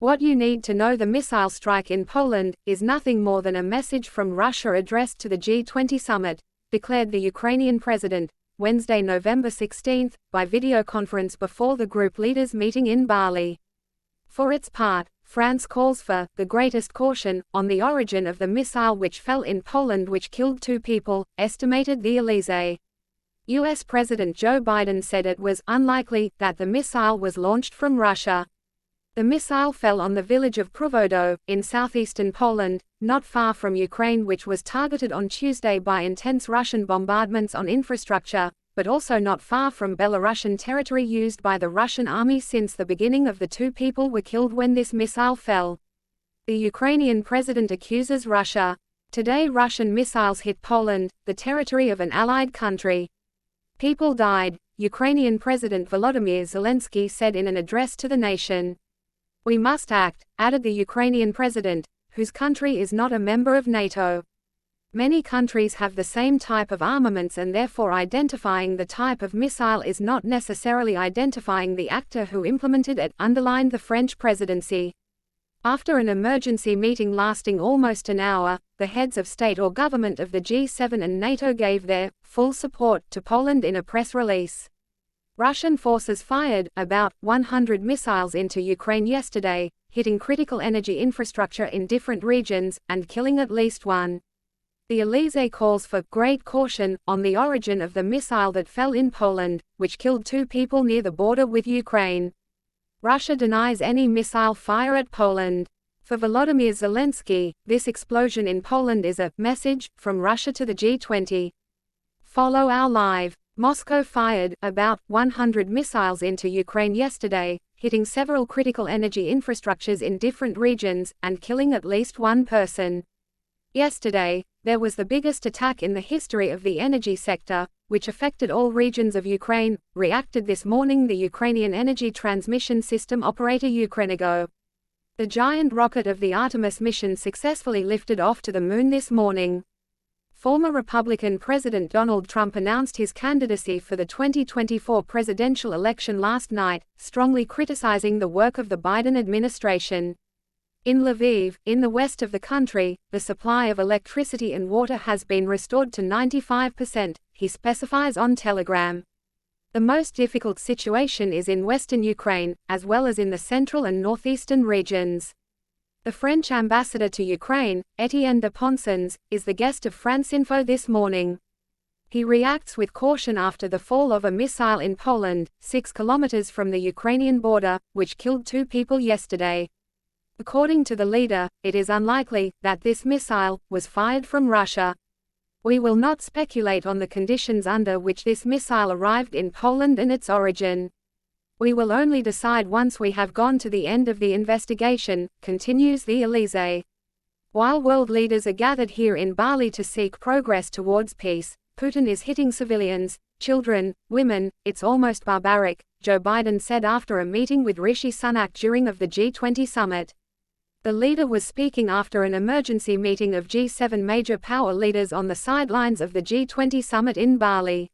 What you need to know: the missile strike in Poland is nothing more than a message from Russia addressed to the G20 summit, declared the Ukrainian president, Wednesday, November 16, by video conference before the group leaders meeting in Bali. For its part, France calls for the greatest caution on the origin of the missile which fell in Poland, which killed 2 people, estimated the Elysee. US President Joe Biden said it was unlikely that the missile was launched from Russia. The missile fell on the village of Prowodo, in southeastern Poland, not far from Ukraine, which was targeted on Tuesday by intense Russian bombardments on infrastructure, but also not far from Belarusian territory used by the Russian army since the beginning of the 2 people were killed when this missile fell. The Ukrainian president accuses Russia. Today Russian missiles hit Poland, the territory of an allied country. People died, Ukrainian President Volodymyr Zelensky said in an address to the nation. We must act, added the Ukrainian president, whose country is not a member of NATO. Many countries have the same type of armaments, and therefore identifying the type of missile is not necessarily identifying the actor who implemented it, underlined the French presidency. After an emergency meeting lasting almost an hour, the heads of state or government of the G7 and NATO gave their full support to Poland in a press release. Russian forces fired about 100 missiles into Ukraine yesterday, hitting critical energy infrastructure in different regions, and killing at least 1. The Elysee calls for great caution on the origin of the missile that fell in Poland, which killed 2 people near the border with Ukraine. Russia denies any missile fire at Poland. For Volodymyr Zelensky, this explosion in Poland is a message from Russia to the G20. Follow our live. Moscow fired about 100 missiles into Ukraine yesterday, hitting several critical energy infrastructures in different regions, and killing at least 1 person. Yesterday, there was the biggest attack in the history of the energy sector, which affected all regions of Ukraine, reacted this morning the Ukrainian energy transmission system operator Ukrenergo. The giant rocket of the Artemis mission successfully lifted off to the moon this morning. Former Republican President Donald Trump announced his candidacy for the 2024 presidential election last night, strongly criticizing the work of the Biden administration. In Lviv, in the west of the country, the supply of electricity and water has been restored to 95%, he specifies on Telegram. The most difficult situation is in western Ukraine, as well as in the central and northeastern regions. The French ambassador to Ukraine, Etienne de Ponsens, is the guest of France Info this morning. He reacts with caution after the fall of a missile in Poland, 6 kilometers from the Ukrainian border, which killed 2 people yesterday. According to the leader, it is unlikely that this missile was fired from Russia. We will not speculate on the conditions under which this missile arrived in Poland and its origin. We will only decide once we have gone to the end of the investigation, continues the Elysee. While world leaders are gathered here in Bali to seek progress towards peace, Putin is hitting civilians, children, women. It's almost barbaric, Joe Biden said after a meeting with Rishi Sunak during the G20 summit. The leader was speaking after an emergency meeting of G7 major power leaders on the sidelines of the G20 summit in Bali.